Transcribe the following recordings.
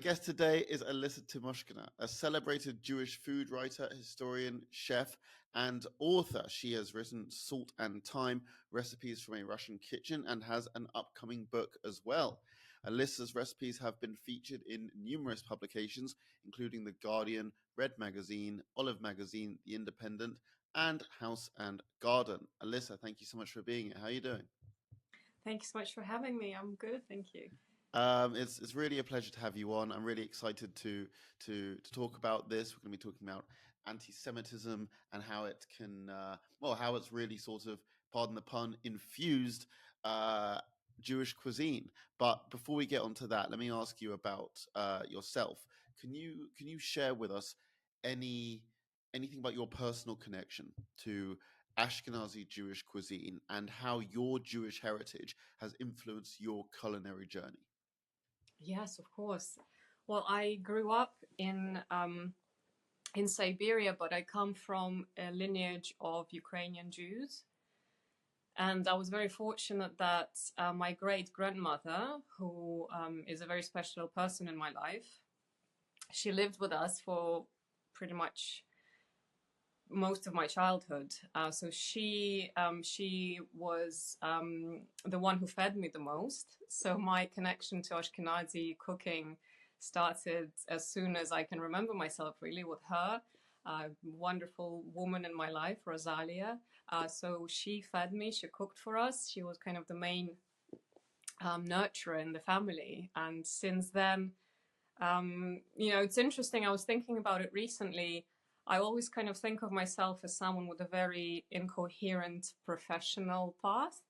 guest today is Alissa Timoshkina, a celebrated Jewish food writer, historian, chef, and author. She has written Salt and Thyme, Recipes from a Russian Kitchen, and has an upcoming book as well. Alissa's recipes have been featured in numerous publications, including The Guardian, Red Magazine, Olive Magazine, The Independent, and House and Garden. Alissa, thank you so much for being here. How are you doing? Thank you so much for having me. I'm good, thank you. It's really a pleasure to have you on. I'm really excited to talk about this. We're going to be talking about anti-Semitism and how it can, how it's really sort of, pardon the pun, infused Jewish cuisine. But before we get onto that, let me ask you about yourself. Can you share with us anything about your personal connection to Ashkenazi Jewish cuisine and how your Jewish heritage has influenced your culinary journey? Yes, of course. Well, I grew up in Siberia, but I come from a lineage of Ukrainian Jews. And I was very fortunate that my great-grandmother, who is a very special person in my life, she lived with us for pretty much most of my childhood. So she was the one who fed me the most. So my connection to Ashkenazi cooking started as soon as I can remember myself, really, with her. Wonderful woman in my life, Rosalia. So she fed me, she cooked for us. She was kind of the main nurturer in the family. And since then, it's interesting. I was thinking about it recently. I always kind of think of myself as someone with a very incoherent professional path.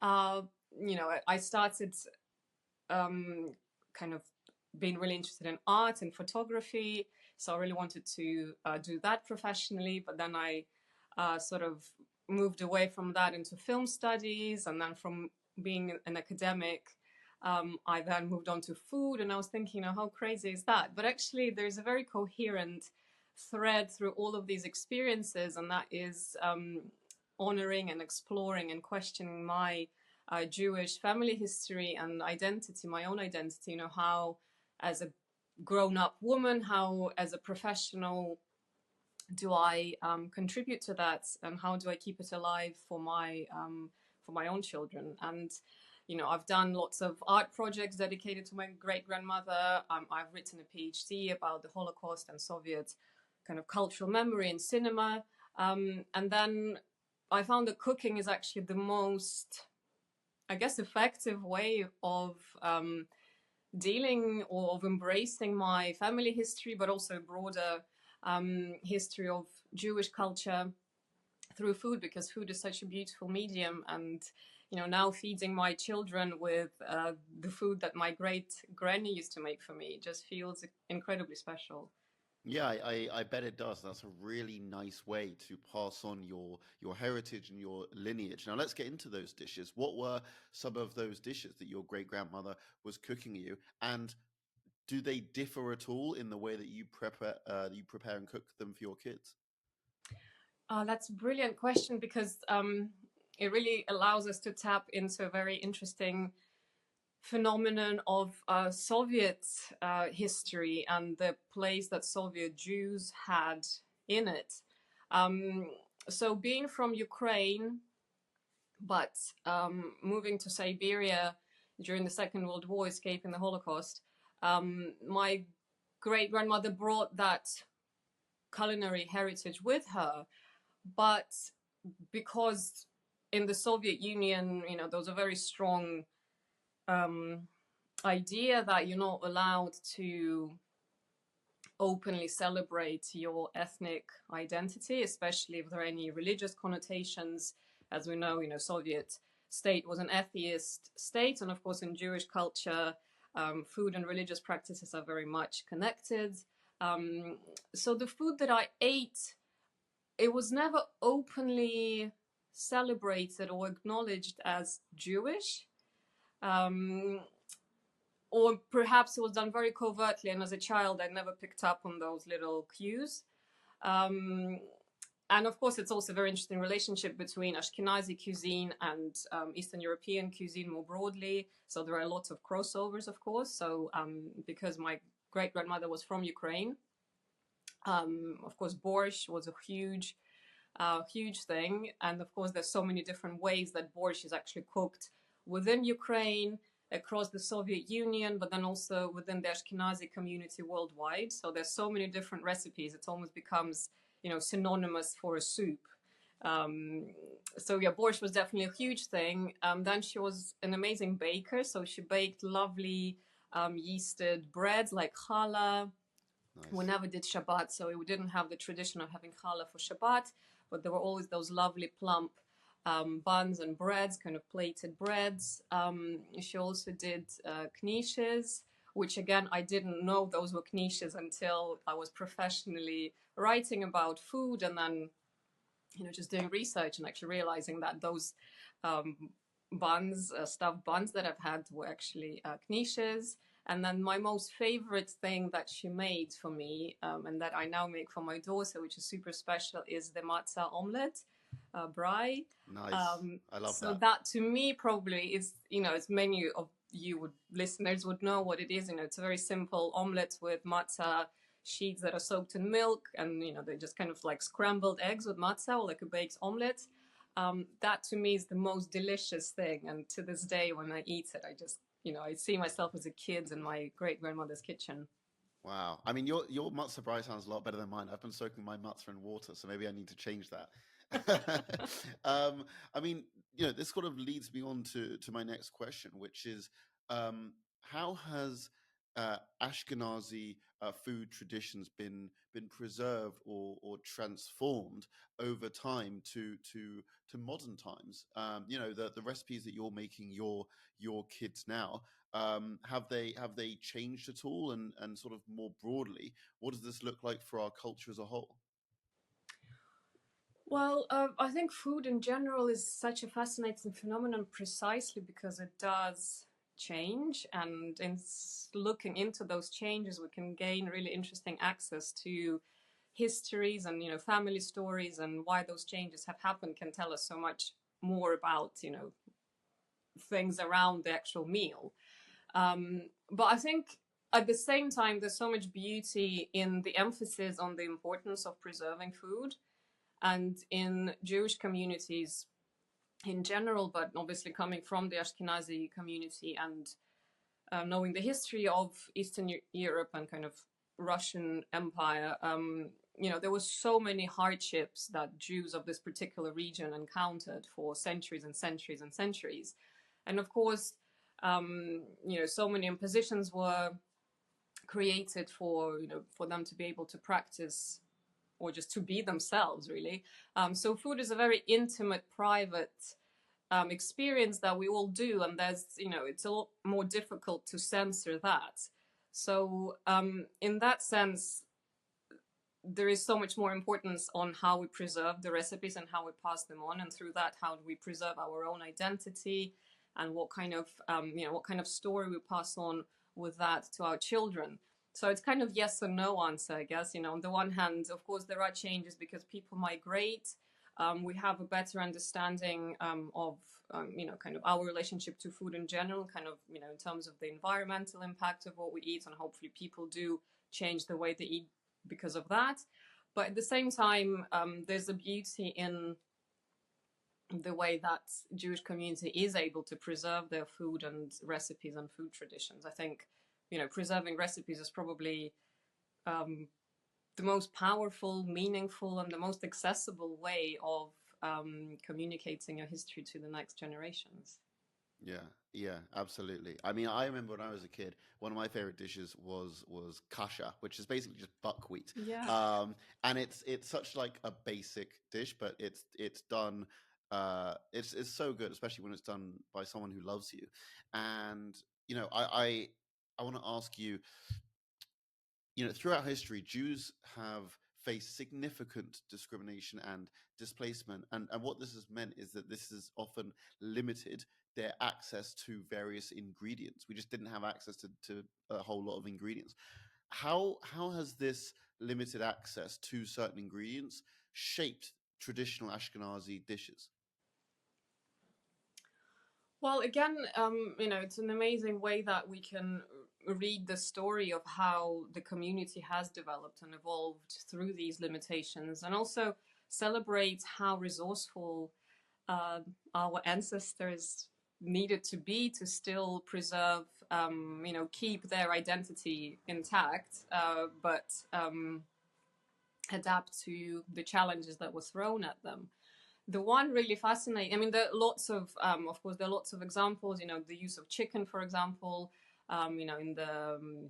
I started kind of being really interested in art and photography. So I really wanted to do that professionally. But then I sort of moved away from that into film studies. And then from being an academic, I then moved on to food. And I was thinking, how crazy is that? But actually, there's a very coherent thread through all of these experiences, and that is honoring and exploring and questioning my Jewish family history and identity, my own identity. How as a grown-up woman, how as a professional do I contribute to that, and how do I keep it alive for my own children? And I've done lots of art projects dedicated to my great-grandmother. I've written a PhD about the Holocaust and Soviet kind of cultural memory in cinema. And then I found that cooking is actually the most, I guess, effective way of dealing or of embracing my family history, but also broader history of Jewish culture through food, because food is such a beautiful medium. And now feeding my children with the food that my great granny used to make for me just feels incredibly special. Yeah, I bet it does. That's a really nice way to pass on your heritage and your lineage. Now let's get into those dishes. What were some of those dishes that your great-grandmother was cooking you, and do they differ at all in the way that you prepare and cook them for your kids? That's a brilliant question, because it really allows us to tap into a very interesting phenomenon of Soviet history and the place that Soviet Jews had in it. So being from Ukraine, but moving to Siberia during the Second World War, escaping the Holocaust, my great-grandmother brought that culinary heritage with her. But because in the Soviet Union, there was a very strong idea that you're not allowed to openly celebrate your ethnic identity, especially if there are any religious connotations. As we know, Soviet state was an atheist state, and of course in Jewish culture, food and religious practices are very much connected. So the food that I ate, it was never openly celebrated or acknowledged as Jewish. Or perhaps it was done very covertly, and as a child I never picked up on those little cues. And of course it's also a very interesting relationship between Ashkenazi cuisine and Eastern European cuisine more broadly. So there are lots of crossovers, of course. So because my great-grandmother was from Ukraine. Of course, borscht was a huge thing. And of course, there's so many different ways that borscht is actually cooked within Ukraine, across the Soviet Union, but then also within the Ashkenazi community worldwide. So there's so many different recipes. It almost becomes, synonymous for a soup. So yeah, borscht was definitely a huge thing. Then she was an amazing baker. So she baked lovely yeasted breads like challah. Nice. We never did Shabbat, so we didn't have the tradition of having challah for Shabbat, but there were always those lovely plump buns and breads, kind of plated breads. She also did knishes, which again, I didn't know those were knishes until I was professionally writing about food, and then, just doing research and actually realizing that those buns, stuffed buns that I've had were actually knishes. And then my most favorite thing that she made for me, and that I now make for my daughter, which is super special, is the matzah omelette, brie. Nice. I love so that. So that to me probably is, as many of you listeners would know what it is. It's a very simple omelette with matzah sheets that are soaked in milk, and they're just kind of like scrambled eggs with matzah, or like a baked omelette. That to me is the most delicious thing, and to this day when I eat it, I just I see myself as a kid in my great-grandmother's kitchen. Wow. I mean, your matzah brie sounds a lot better than mine. I've been soaking my matzah in water, so maybe I need to change that. I mean, this sort of leads me on to my next question, which is, how has Ashkenazi food traditions been preserved or transformed over time to modern times? The recipes that you're making your kids now, have they changed at all? And sort of more broadly, what does this look like for our culture as a whole? Well, I think food in general is such a fascinating phenomenon precisely because it does change, and in looking into those changes, we can gain really interesting access to histories and family stories, and why those changes have happened can tell us so much more about things around the actual meal. But I think at the same time, there's so much beauty in the emphasis on the importance of preserving food, and in Jewish communities in general, but obviously coming from the Ashkenazi community and knowing the history of Eastern Europe and kind of Russian Empire, there was so many hardships that Jews of this particular region encountered for centuries and centuries and centuries. And of course, so many impositions were created for them to be able to practice or just to be themselves, really. So food is a very intimate, private experience that we all do, and it's a lot more difficult to censor that. So in that sense, there is so much more importance on how we preserve the recipes and how we pass them on, and through that, how do we preserve our own identity, and what kind of story we pass on with that to our children. So it's kind of yes or no answer, I guess. On the one hand, of course, there are changes because people migrate. We have a better understanding of, kind of our relationship to food in general, kind of, in terms of the environmental impact of what we eat, and hopefully people do change the way they eat because of that. But at the same time, there's a beauty in the way that Jewish community is able to preserve their food and recipes and food traditions. I think preserving recipes is probably the most powerful, meaningful, and the most accessible way of communicating your history to the next generations. Yeah, absolutely. I mean, I remember when I was a kid, one of my favorite dishes was kasha, which is basically just buckwheat. Yeah. And it's such like a basic dish, but it's done. It's so good, especially when it's done by someone who loves you. And I want to ask you, throughout history, Jews have faced significant discrimination and displacement. And what this has meant is that this has often limited their access to various ingredients. We just didn't have access to a whole lot of ingredients. How has this limited access to certain ingredients shaped traditional Ashkenazi dishes? Well, again, it's an amazing way that we can read the story of how the community has developed and evolved through these limitations, and also celebrate how resourceful our ancestors needed to be to still preserve, keep their identity intact, but adapt to the challenges that were thrown at them. The one really fascinating, I mean, there are lots of course, there are lots of examples, the use of chicken, for example, in the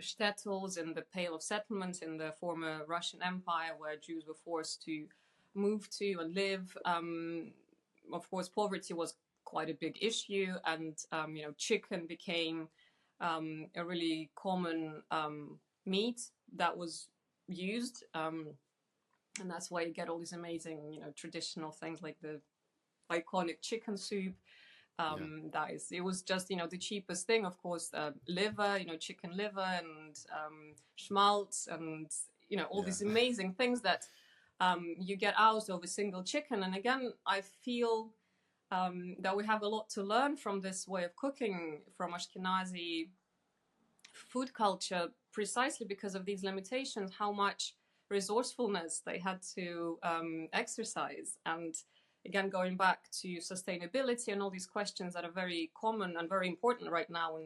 shtetls, in the Pale of Settlement in the former Russian Empire, where Jews were forced to move to and live. Of course, poverty was quite a big issue, and chicken became a really common meat that was used, and that's why you get all these amazing, traditional things like the iconic chicken soup. It was just the cheapest thing, of course, liver, chicken liver, and schmaltz, and all these amazing things that you get out of a single chicken. And again, I feel that we have a lot to learn from this way of cooking from Ashkenazi food culture, precisely because of these limitations, how much resourcefulness they had to exercise. And again, going back to sustainability and all these questions that are very common and very important right now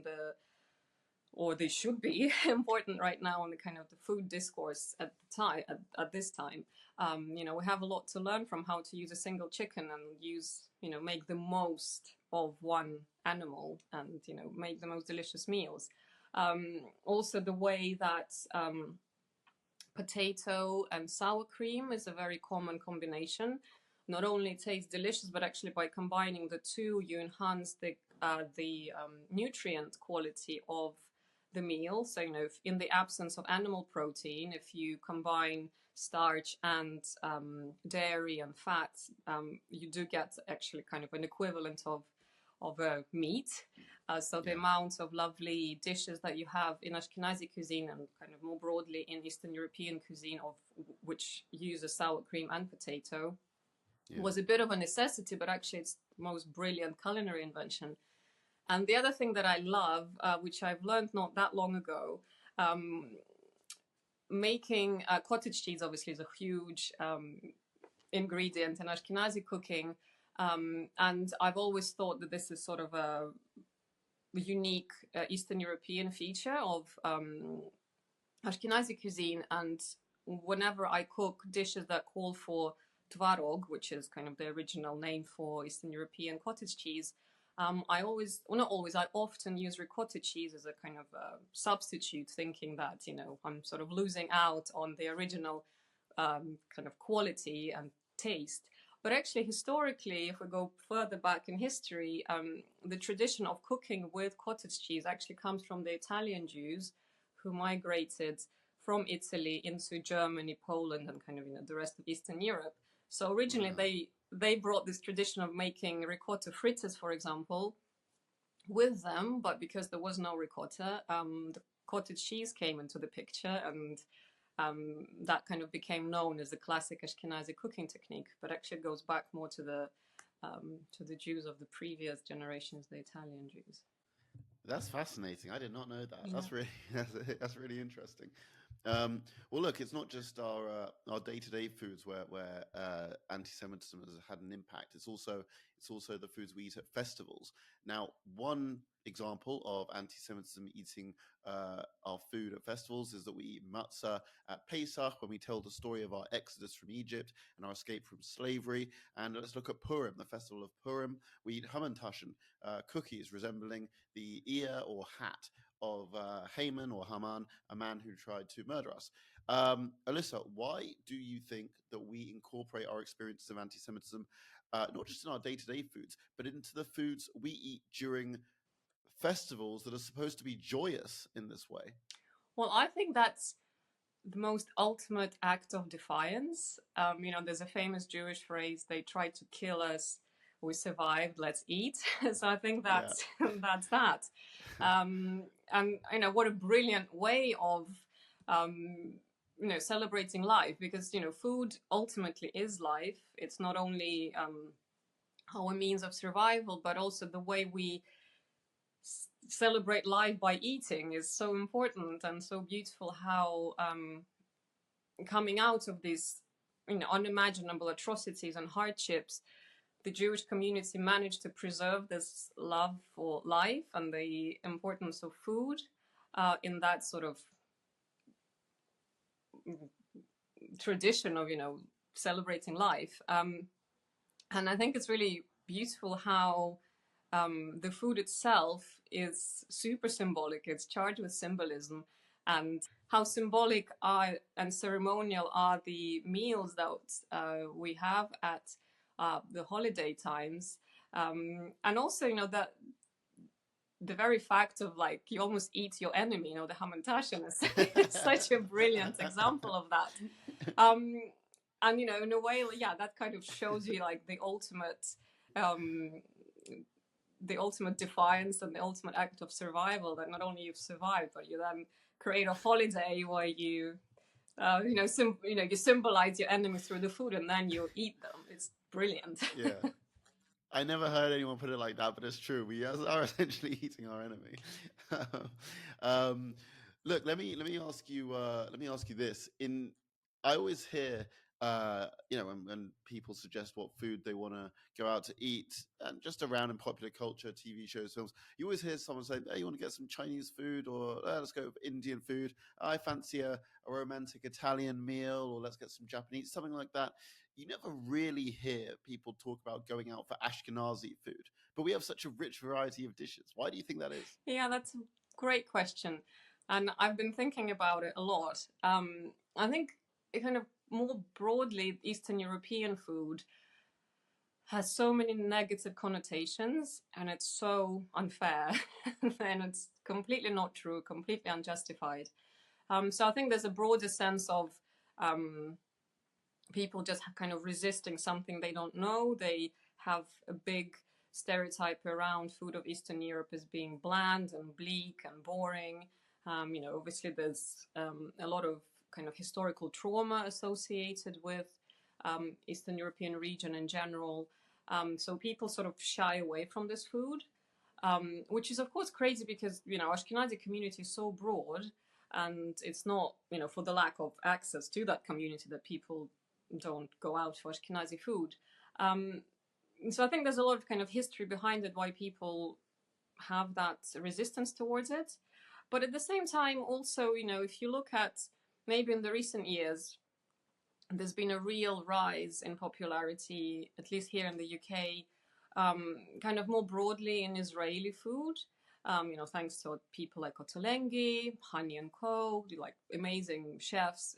or they should be important right now in the kind of the food discourse at the time, at this time. We have a lot to learn from how to use a single chicken and make the most of one animal and, make the most delicious meals. Also the way that potato and sour cream is a very common combination. Not only it tastes delicious, but actually by combining the two, you enhance the nutrient quality of the meal. So, if in the absence of animal protein, if you combine starch and dairy and fat, you do get actually kind of an equivalent of a meat. So the amount of lovely dishes that you have in Ashkenazi cuisine and kind of more broadly in Eastern European cuisine, of which uses sour cream and potato, was a bit of a necessity, but actually it's the most brilliant culinary invention. And the other thing that I love, which I've learned not that long ago, making cottage cheese obviously is a huge ingredient in Ashkenazi cooking. And I've always thought that this is sort of a unique Eastern European feature of Ashkenazi cuisine. And whenever I cook dishes that call for tvarog, which is kind of the original name for Eastern European cottage cheese, I often use ricotta cheese as a kind of substitute, thinking that, I'm sort of losing out on the original kind of quality and taste. But actually, historically, if we go further back in history, the tradition of cooking with cottage cheese actually comes from the Italian Jews who migrated from Italy into Germany, Poland, and kind of the rest of Eastern Europe. So originally, they brought this tradition of making ricotta fritters, for example, with them. But because there was no ricotta, the cottage cheese came into the picture, and that kind of became known as the classic Ashkenazi cooking technique. But actually, it goes back more to the Jews of the previous generations, the Italian Jews. That's fascinating. I did not know that. Yeah. That's really interesting. Well, look, it's not just our day-to-day foods where anti-Semitism has had an impact. It's also the foods we eat at festivals. Now, one example of anti-Semitism eating our food at festivals is that we eat matzah at Pesach, when we tell the story of our exodus from Egypt and our escape from slavery. And let's look at Purim, the festival of Purim. We eat hamantaschen, cookies resembling the ear or hat of Haman or Haman, a man who tried to murder us. Alissa, why do you think that we incorporate our experiences of anti-Semitism not just in our day-to-day foods, but into the foods we eat during festivals that are supposed to be joyous in this way? Well, I think that's the most ultimate act of defiance. There's a famous Jewish phrase, they tried to kill us, we survived, let's eat. So I think that's that. And what a brilliant way of celebrating life, because food ultimately is life. It's not only our means of survival, but also the way we celebrate life by eating is so important and so beautiful. How coming out of these unimaginable atrocities and hardships, the Jewish community managed to preserve this love for life and the importance of food in that sort of tradition of celebrating life. And I think it's really beautiful how the food itself is super symbolic. It's charged with symbolism, and how symbolic and ceremonial are the meals that we have at the holiday times. And also, that the very fact of like you almost eat your enemy, the hamantashen is such a brilliant example of that. And in a way, yeah, that kind of shows you like the ultimate defiance and the ultimate act of survival, that not only you've survived, but you then create a holiday where you you symbolize your enemy through the food and then you eat them. It's brilliant. Yeah. I never heard anyone put it like that, but it's true. We are essentially eating our enemy. Look, let me ask you. Let me ask you this. I always hear, when people suggest what food they want to go out to eat, and just around in popular culture, TV shows, films, you always hear someone say, "Hey, you want to get some Chinese food, or let's go with Indian food. I fancy a romantic Italian meal, or let's get some Japanese, something like that." You never really hear people talk about going out for Ashkenazi food, but we have such a rich variety of dishes. Why do you think that is? Yeah, that's a great question. And I've been thinking about it a lot. I think kind of more broadly, Eastern European food has so many negative connotations, and it's so unfair, and it's completely not true, completely unjustified. So I think there's a broader sense of people just kind of resisting something they don't know. They have a big stereotype around food of Eastern Europe as being bland and bleak and boring. Obviously there's a lot of kind of historical trauma associated with Eastern European region in general. So people sort of shy away from this food, which is of course crazy because Ashkenazi community is so broad, and it's not for the lack of access to that community that people don't go out for Ashkenazi food. So I think there's a lot of kind of history behind it why people have that resistance towards it. But at the same time, also, if you look at maybe in the recent years, there's been a real rise in popularity, at least here in the UK, kind of more broadly in Israeli food. Thanks to people like Ottolenghi, Hani and Co, like amazing chefs,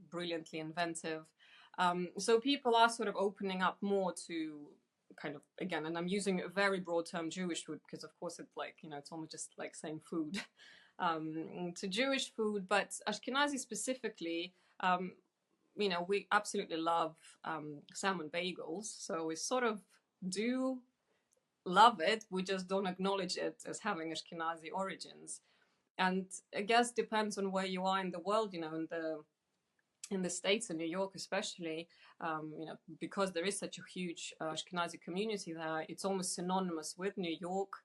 brilliantly inventive. So people are sort of opening up more to kind of, again, and I'm using a very broad term, Jewish food, because of course it's like, it's almost just like saying food, to Jewish food. But Ashkenazi specifically, we absolutely love salmon bagels. So we sort of do love it. We just don't acknowledge it as having Ashkenazi origins. And I guess depends on where you are in the world, in the States, in New York especially, because there is such a huge Ashkenazi community there, it's almost synonymous with New York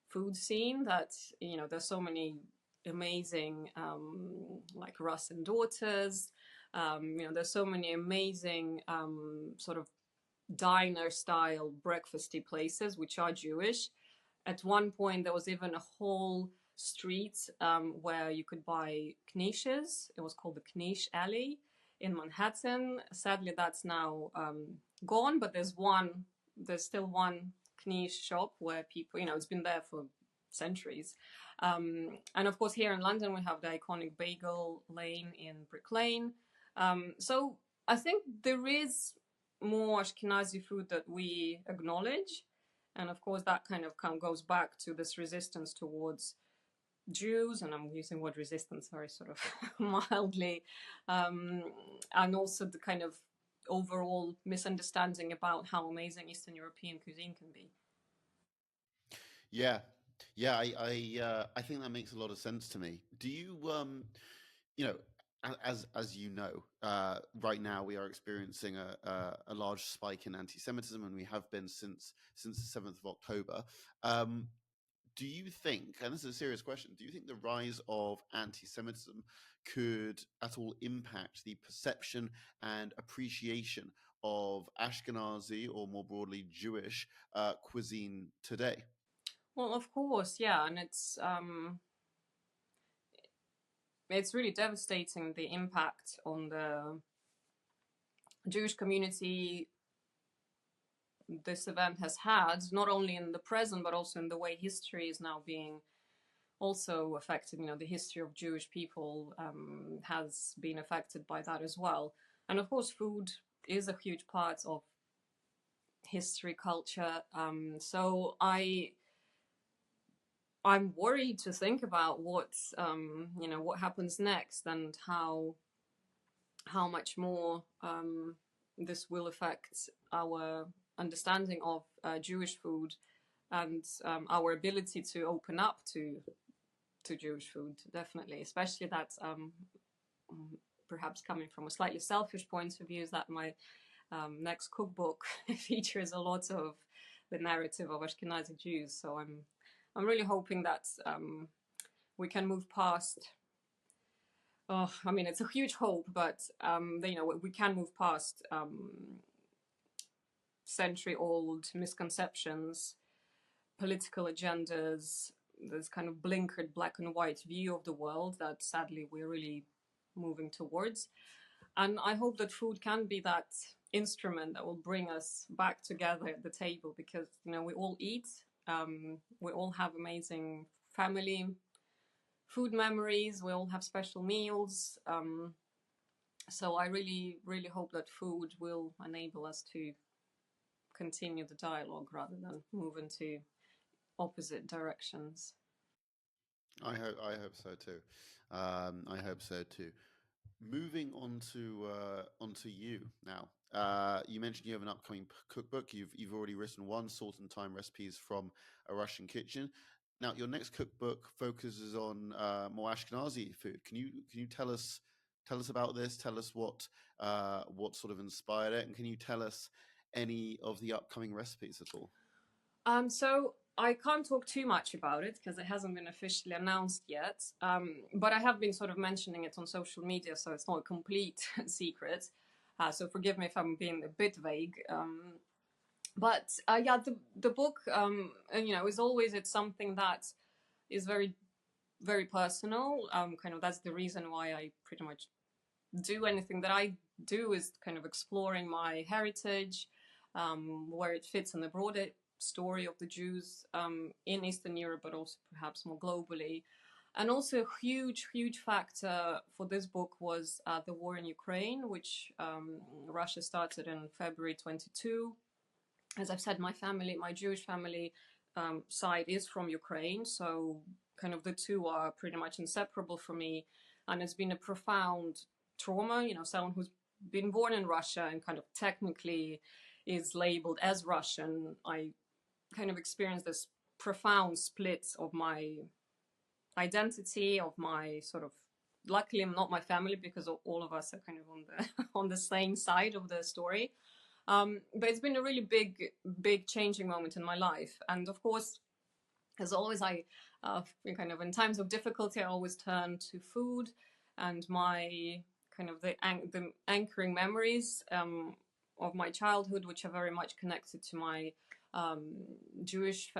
food scene that, there's so many amazing, like Russ and Daughters, there's so many amazing sort of diner style breakfasty places which are Jewish. At one point, there was even a whole street where you could buy knishes. It was called the Knish Alley in Manhattan. Sadly, that's now gone, but there's still one knish shop where people, it's been there for centuries. And of course, here in London, we have the iconic Bagel Lane in Brick Lane. So I think there is more Ashkenazi food that we acknowledge. And of course, that kind of goes back to this resistance towards Jews, and I'm using word resistance very sort of mildly, and also the kind of overall misunderstanding about how amazing Eastern European cuisine can be. Yeah, I think that makes a lot of sense to me. Do you, as you know, right now we are experiencing a large spike in anti-Semitism, and we have been since the 7th of October. do you think, and this is a serious question, do you think the rise of anti-Semitism could at all impact the perception and appreciation of Ashkenazi, or more broadly Jewish, cuisine today? Well, of course, yeah, and it's really devastating, the impact on the Jewish community this event has had, not only in the present but also in the way history is now being also affected. The history of Jewish people has been affected by that as well. And of course, food is a huge part of history, culture. So I'm worried to think about what happens next, and how much more this will affect our understanding of Jewish food, and our ability to open up to Jewish food, definitely. Especially that, perhaps coming from a slightly selfish point of view, is that my next cookbook features a lot of the narrative of Ashkenazi Jews. So I'm really hoping that we can move past. It's a huge hope, but we can move past century-old misconceptions, political agendas, this kind of blinkered black and white view of the world that sadly we're really moving towards. And I hope that food can be that instrument that will bring us back together at the table, because we all eat, we all have amazing family food memories, we all have special meals. So I really, really hope that food will enable us to continue the dialogue rather than move into opposite directions. I hope so too. I hope so too. Moving on to onto you now. You mentioned you have an upcoming cookbook. You've already written one, Salt and Thyme Recipes from a Russian Kitchen. Now, your next cookbook focuses on more Ashkenazi food. Can you tell us about this? Tell us what sort of inspired it, and can you tell us any of the upcoming recipes at all? So I can't talk too much about it because it hasn't been officially announced yet. But I have been sort of mentioning it on social media, so it's not a complete secret. So forgive me if I'm being a bit vague. But yeah, the book, is always, it's something that is very, very personal. Kind of that's the reason why I pretty much do anything that I do, is kind of exploring my heritage, where it fits in the broader story of the Jews in Eastern Europe, but also perhaps more globally. And also a huge, huge factor for this book was the war in Ukraine, which Russia started in February 22. As I've said, my Jewish family side is from Ukraine, so kind of the two are pretty much inseparable for me. And it's been a profound trauma, someone who's been born in Russia and kind of technically is labeled as Russian. I kind of experienced this profound split of my identity, of my sort of, luckily not my family, because all of us are kind of on the on the same side of the story. But it's been a really big changing moment in my life. And of course, as always, I kind of in times of difficulty, I always turn to food and my kind of the anchoring memories of my childhood, which are very much connected to my Jewish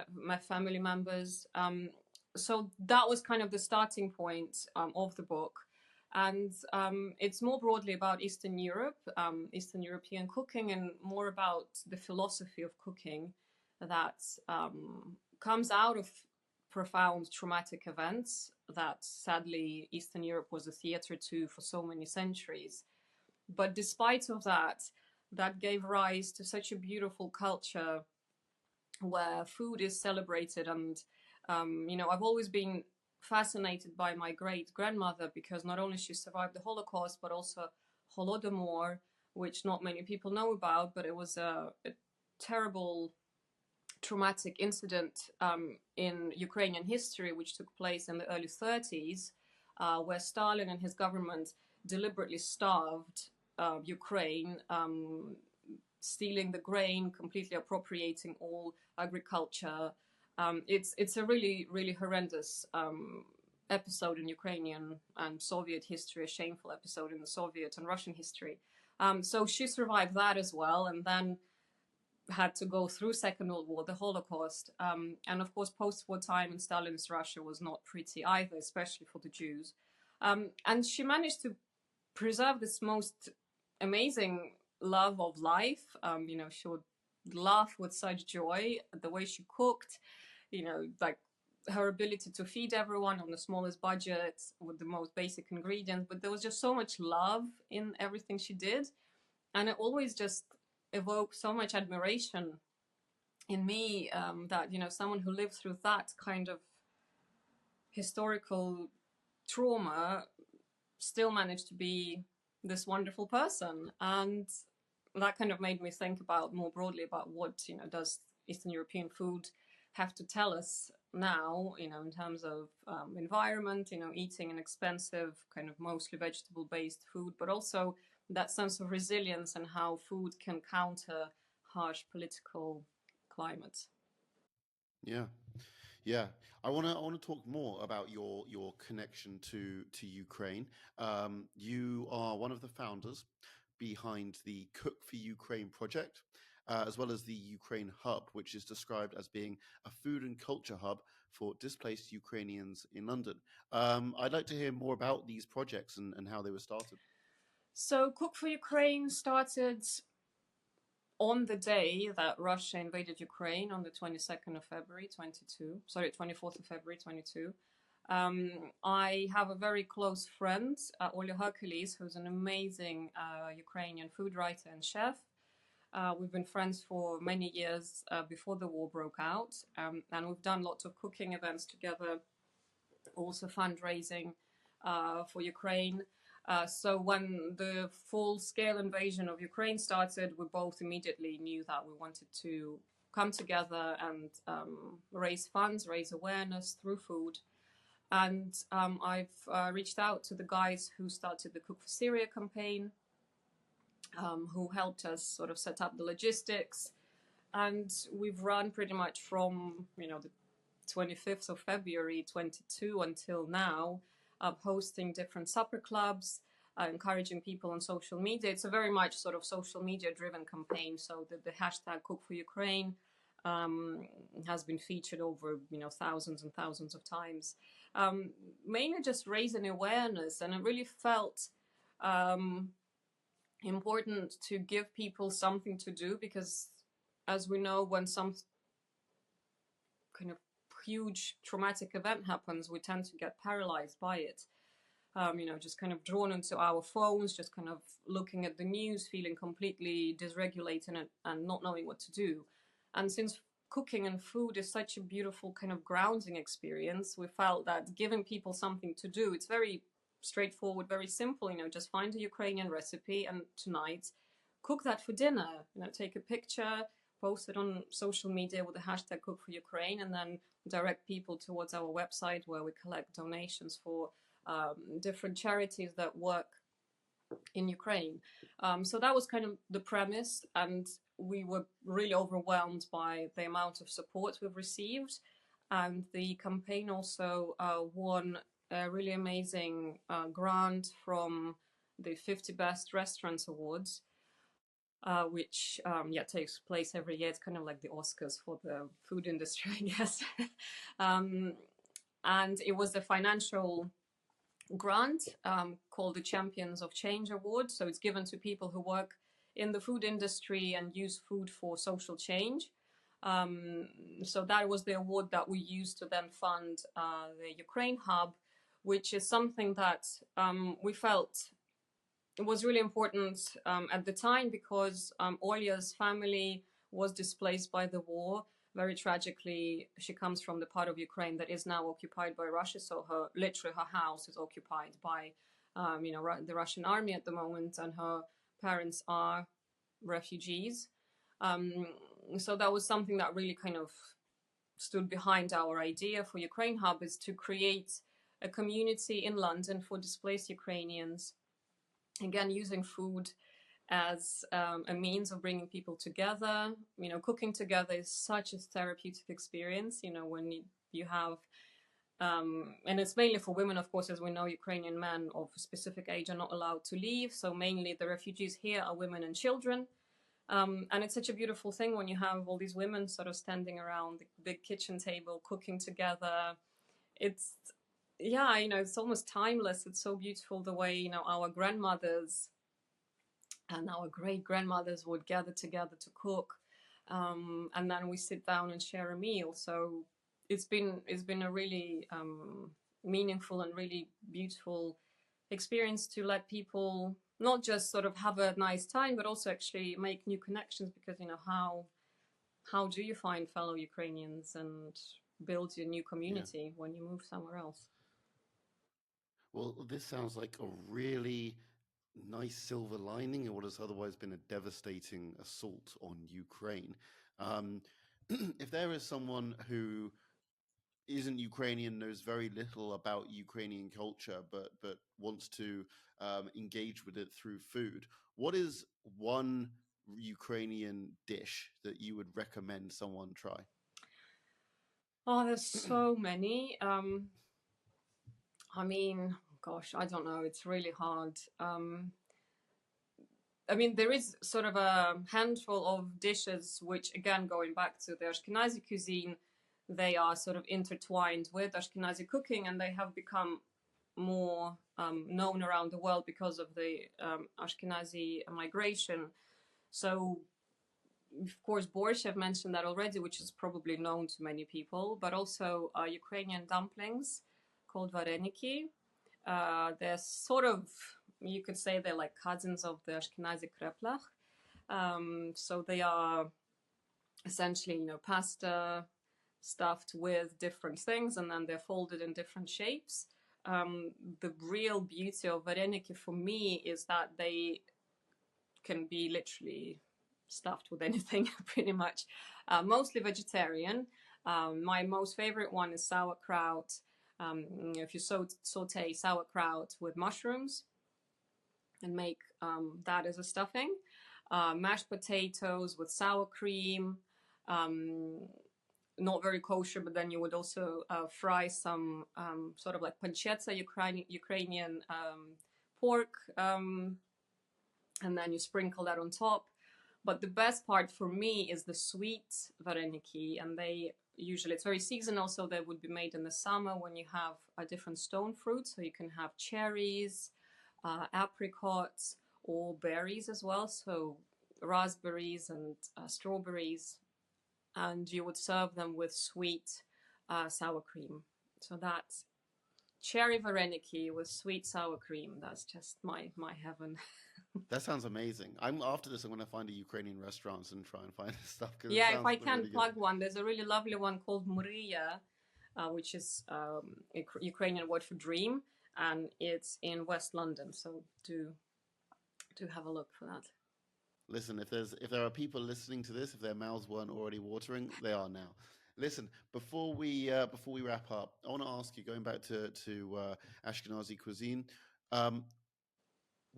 family members. So that was kind of the starting point of the book. And it's more broadly about Eastern Europe, Eastern European cooking, and more about the philosophy of cooking that comes out of profound traumatic events that sadly Eastern Europe was a theater to for so many centuries. But despite of that, that gave rise to such a beautiful culture where food is celebrated. And I've always been fascinated by my great grandmother, because not only she survived the Holocaust, but also Holodomor, which not many people know about, but it was a terrible traumatic incident in Ukrainian history, which took place in the early 30s, where Stalin and his government deliberately starved Ukraine, stealing the grain, completely appropriating all agriculture, It's a really, really horrendous episode in Ukrainian and Soviet history, a shameful episode in the Soviet and Russian history. So she survived that as well, and then had to go through Second World War, the Holocaust, and of course, post-war time in Stalin's Russia was not pretty either, especially for the Jews. And she managed to preserve this most amazing love of life. She would laugh with such joy, the way she cooked, like her ability to feed everyone on the smallest budget with the most basic ingredients. But there was just so much love in everything she did, and it always just evoked so much admiration in me, that someone who lived through that kind of historical trauma still managed to be this wonderful person. And that kind of made me think about more broadly about what does Eastern European food have to tell us now, in terms of environment, eating an expensive kind of mostly vegetable based food, but also that sense of resilience and how food can counter harsh political climate. Yeah. Yeah, I want to talk more about your connection to Ukraine. You are one of the founders behind the Cook for Ukraine project, as well as the Ukraine Hub, which is described as being a food and culture hub for displaced Ukrainians in London. I'd like to hear more about these projects and how they were started. So Cook for Ukraine started on the day that Russia invaded Ukraine, on the 22nd of February 22, sorry, 24th of February 22. I have a very close friend, Olya Hercules, who's an amazing Ukrainian food writer and chef. We've been friends for many years before the war broke out, and we've done lots of cooking events together, also fundraising for Ukraine. So when the full-scale invasion of Ukraine started, we both immediately knew that we wanted to come together and raise funds, raise awareness through food. And I've reached out to the guys who started the Cook for Syria campaign, who helped us sort of set up the logistics. And we've run pretty much from, the 25th of February 22 until now, hosting different supper clubs, encouraging people on social media. It's a very much sort of social media driven campaign. So the hashtag Cook for Ukraine has been featured over thousands and thousands of times, mainly just raising awareness. And it really felt important to give people something to do, because as we know, when some kind of huge traumatic event happens, we tend to get paralyzed by it. Just kind of drawn into our phones, just kind of looking at the news, feeling completely dysregulated and not knowing what to do. And since cooking and food is such a beautiful kind of grounding experience, we felt that giving people something to do, it's very straightforward, very simple, just find a Ukrainian recipe and tonight cook that for dinner, take a picture, post it on social media with the hashtag Cook for Ukraine, and then direct people towards our website where we collect donations for different charities that work in Ukraine. So that was kind of the premise, and we were really overwhelmed by the amount of support we've received. And the campaign also won a really amazing grant from the 50 Best Restaurants Awards, which takes place every year. It's kind of like the Oscars for the food industry, I guess. And it was a financial grant called the Champions of Change Award. So it's given to people who work in the food industry and use food for social change. So that was the award that we used to then fund the Ukraine Hub, which is something that we felt was really important at the time, because Olya's family was displaced by the war. Very tragically, she comes from the part of Ukraine that is now occupied by Russia. So literally her house is occupied by the Russian army at the moment, and her parents are refugees. So that was something that really kind of stood behind our idea for Ukraine Hub, is to create a community in London for displaced Ukrainians, again using food as a means of bringing people together. Cooking together is such a therapeutic experience. When you have, and it's mainly for women, of course, as we know, Ukrainian men of a specific age are not allowed to leave. So mainly the refugees here are women and children. And it's such a beautiful thing when you have all these women sort of standing around the big kitchen table, cooking together. It's, yeah, it's almost timeless. It's so beautiful the way, our grandmothers and our great grandmothers would gather together to cook. And then we sit down and share a meal. So it's been a really meaningful and really beautiful experience to let people not just sort of have a nice time, but also actually make new connections, because how do you find fellow Ukrainians and build your new community when you move somewhere else? Well, this sounds like a really nice silver lining in what has otherwise been a devastating assault on Ukraine. Um, if there is someone who isn't Ukrainian, knows very little about Ukrainian culture, but wants to engage with it through food, what is one Ukrainian dish that you would recommend someone try? Oh, there's so many. I mean, gosh, I don't know. It's really hard. I mean, there is sort of a handful of dishes which, again, going back to the Ashkenazi cuisine, they are sort of intertwined with Ashkenazi cooking, and they have become more known around the world because of the Ashkenazi migration. So, of course, borscht, I've mentioned that already, which is probably known to many people, but also Ukrainian dumplings called vareniki. They're sort of, you could say they're like cousins of the Ashkenazi kreplach. So they are essentially, pasta stuffed with different things, and then they're folded in different shapes. The real beauty of vareniki for me is that they can be literally stuffed with anything, pretty much. Mostly vegetarian. My most favorite one is sauerkraut. If you saute sauerkraut with mushrooms and make that as a stuffing, mashed potatoes with sour cream, not very kosher, but then you would also fry some sort of like panchetza, Ukrainian pork, and then you sprinkle that on top. But the best part for me is the sweet vareniki, and it's very seasonal, so they would be made in the summer when you have a different stone fruit. So you can have cherries, apricots, or berries as well, so raspberries and strawberries, and you would serve them with sweet sour cream. So that's cherry vareniki with sweet sour cream. That's just my heaven. That sounds amazing. After this, I'm going to find a Ukrainian restaurant and try and find this stuff. Yeah, if I can plug one, there's a really lovely one called Muriya, which is a Ukrainian word for dream, and it's in West London. So do have a look for that. Listen, if there are people listening to this, if their mouths weren't already watering, they are now. Listen, before we wrap up, I want to ask you, going back to Ashkenazi cuisine,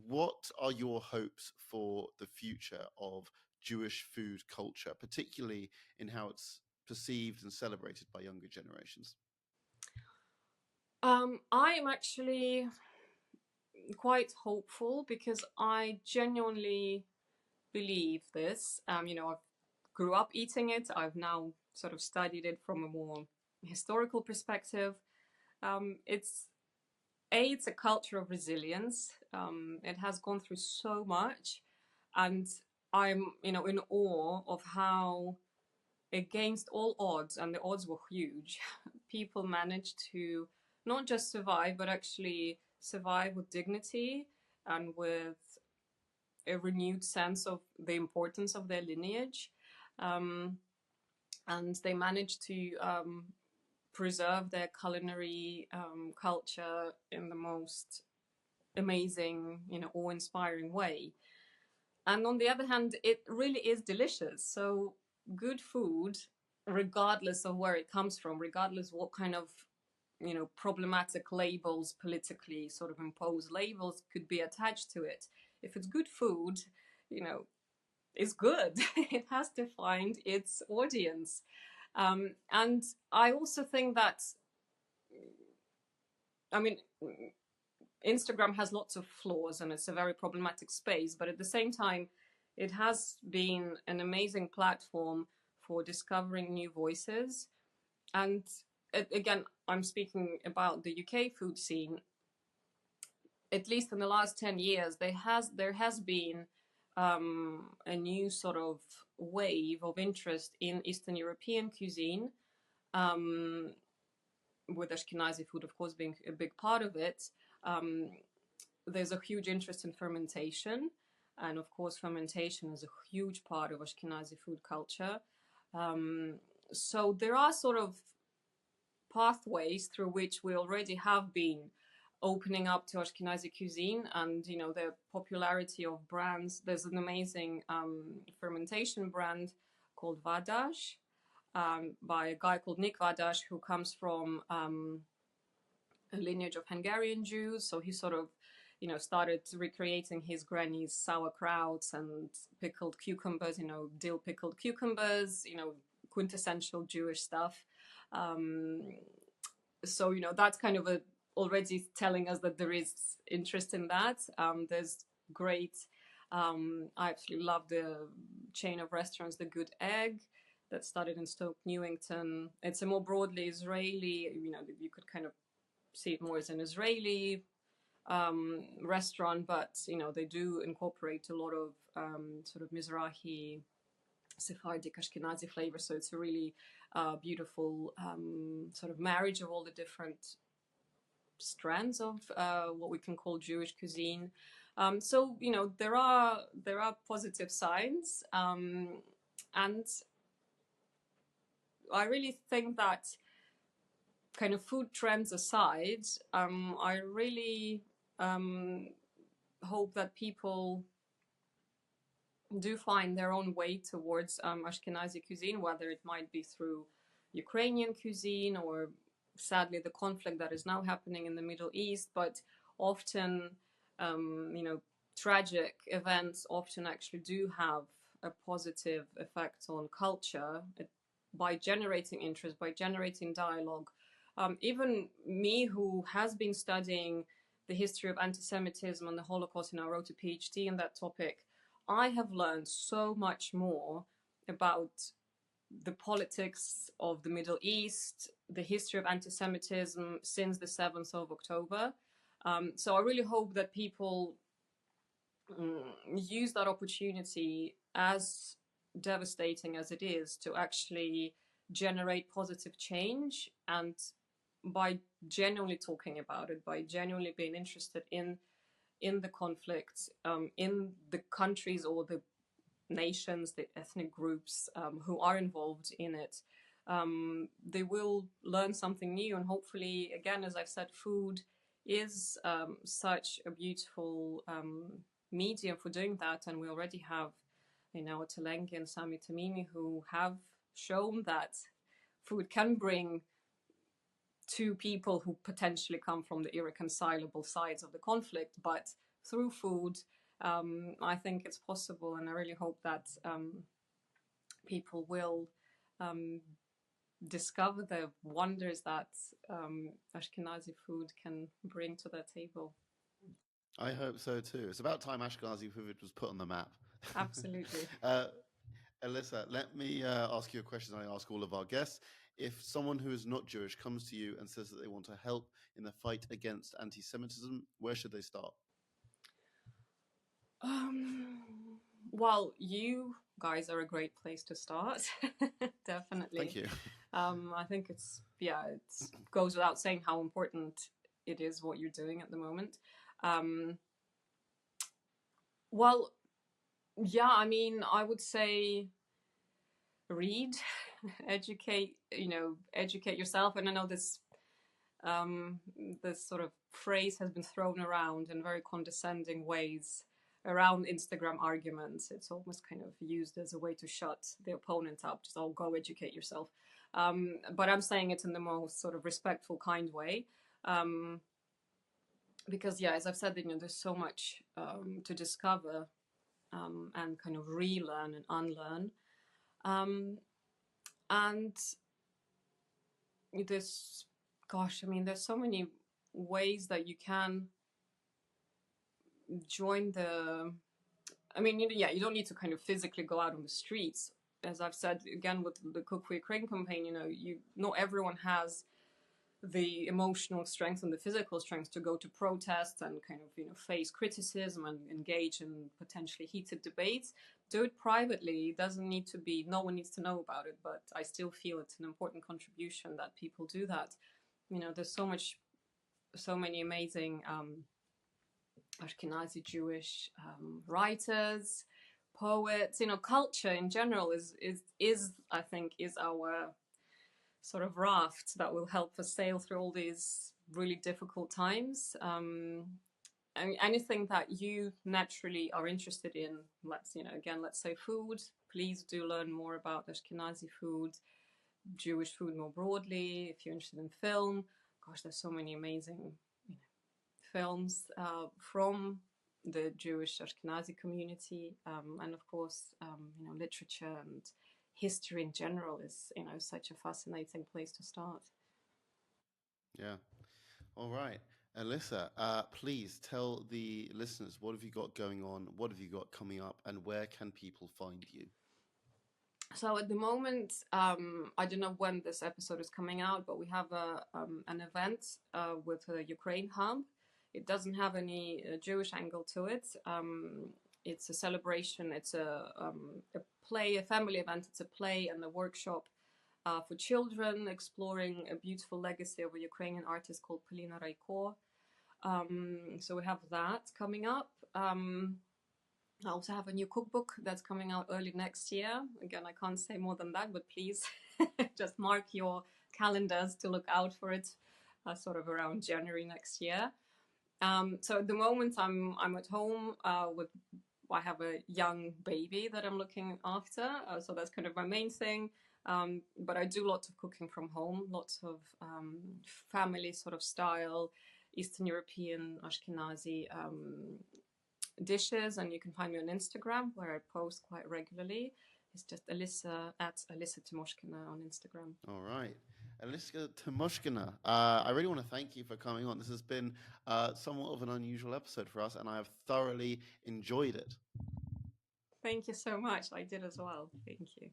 what are your hopes for the future of Jewish food culture, particularly in how it's perceived and celebrated by younger generations? I am actually quite hopeful because I genuinely believe this. I grew up eating it. I've now sort of studied it from a more historical perspective. It's a culture of resilience. It has gone through so much, and I'm in awe of how, against all odds, and the odds were huge, people managed to not just survive, but actually survive with dignity and with a renewed sense of the importance of their lineage. And they managed to preserve their culinary culture in the most amazing, awe-inspiring way. And on the other hand, it really is delicious. So good food, regardless of where it comes from, regardless what kind of problematic labels, politically sort of imposed labels, could be attached to it. If it's good food, is good. It has defined its audience. And I also think that, I mean, Instagram has lots of flaws and it's a very problematic space, but at the same time, it has been an amazing platform for discovering new voices. And again, I'm speaking about the UK food scene. At least in the last 10 years, there has been a new sort of wave of interest in Eastern European cuisine, with Ashkenazi food, of course, being a big part of it. There's a huge interest in fermentation, and of course, fermentation is a huge part of Ashkenazi food culture. So there are sort of pathways through which we already have been opening up to Ashkenazi cuisine, and the popularity of brands. There's an amazing fermentation brand called Vadash, by a guy called Nick Vadash, who comes from a lineage of Hungarian Jews. So he sort of started recreating his granny's sauerkrauts and pickled cucumbers, dill pickled cucumbers, quintessential Jewish stuff. So that's kind of already telling us that there is interest in that. There's great, I absolutely love the chain of restaurants, The Good Egg, that started in Stoke Newington. It's a more broadly Israeli, you could kind of see it more as an Israeli restaurant, but they do incorporate a lot of sort of Mizrahi, Sephardic, Ashkenazi flavor. So it's a really beautiful sort of marriage of all the different strands of what we can call Jewish cuisine. So there are positive signs, and I really think that, kind of food trends aside, I really hope that people do find their own way towards Ashkenazi cuisine, whether it might be through Ukrainian cuisine or, sadly, the conflict that is now happening in the Middle East. But often, tragic events often actually do have a positive effect on culture by generating interest, by generating dialogue. Even me, who has been studying the history of anti-Semitism and the Holocaust, and I wrote a PhD in that topic, I have learned so much more about the politics of the Middle East, the history of anti-Semitism since the 7th of October. So I really hope that people use that opportunity, as devastating as it is, to actually generate positive change. And by genuinely talking about it, by genuinely being interested in the conflict, in the countries or the nations, the ethnic groups who are involved in it, they will learn something new. And hopefully, again, as I've said, food is such a beautiful medium for doing that. And we already have, Ottolenghi and Sami Tamimi, who have shown that food can bring two people who potentially come from the irreconcilable sides of the conflict, but through food, I think it's possible. And I really hope that people will discover the wonders that Ashkenazi food can bring to their table. I hope so too. It's about time Ashkenazi food was put on the map. Absolutely. Alissa, let me ask you a question I ask all of our guests. If someone who is not Jewish comes to you and says that they want to help in the fight against anti-Semitism, where should they start? Well, you guys are a great place to start. Definitely. Thank you. I think it goes without saying how important it is what you're doing at the moment. Well, yeah, I mean, I would say read, educate yourself. And I know this sort of phrase has been thrown around in very condescending ways around Instagram arguments. It's almost kind of used as a way to shut the opponent up. Just, go educate yourself. But I'm saying it in the most sort of respectful, kind way. Because, as I've said, there's so much to discover. and kind of relearn and unlearn. And there's, there's so many ways that you can join you don't need to kind of physically go out on the streets. As I've said again with the Cook for Ukraine campaign, not everyone has the emotional strength and the physical strength to go to protests and kind of face criticism and engage in potentially heated debates. Do it privately. It doesn't need to be, no one needs to know about it, but I still feel it's an important contribution that people do that. There's so many amazing Ashkenazi Jewish writers, poets. Culture in general is I think is our sort of raft that will help us sail through all these really difficult times. Anything that you naturally are interested in, let's say food. Please do learn more about Ashkenazi food, Jewish food more broadly. If you're interested in film, gosh, there's so many amazing films from the Jewish Ashkenazi community, and of course, literature and history in general is such a fascinating place to start. Yeah. All right, Alissa, please tell the listeners, what have you got going on, what have you got coming up, and where can people find you? So at the moment, I don't know when this episode is coming out, but we have an event with the Ukraine Hub. It doesn't have any Jewish angle to it. It's a celebration. It's a play, a family event. It's a play and a workshop for children, exploring a beautiful legacy of a Ukrainian artist called Polina Rayko. So we have that coming up. I also have a new cookbook that's coming out early next year. Again, I can't say more than that, but please just mark your calendars to look out for it sort of around January next year. So at the moment, I'm at home I have a young baby that I'm looking after, so that's kind of my main thing. But I do lots of cooking from home, lots of family sort of style, Eastern European, Ashkenazi dishes, and you can find me on Instagram where I post quite regularly. It's just Alissa Timoshkina on Instagram. All right. Alissa Timoshkina, I really want to thank you for coming on. This has been somewhat of an unusual episode for us, and I have thoroughly enjoyed it. Thank you so much. I did as well. Thank you.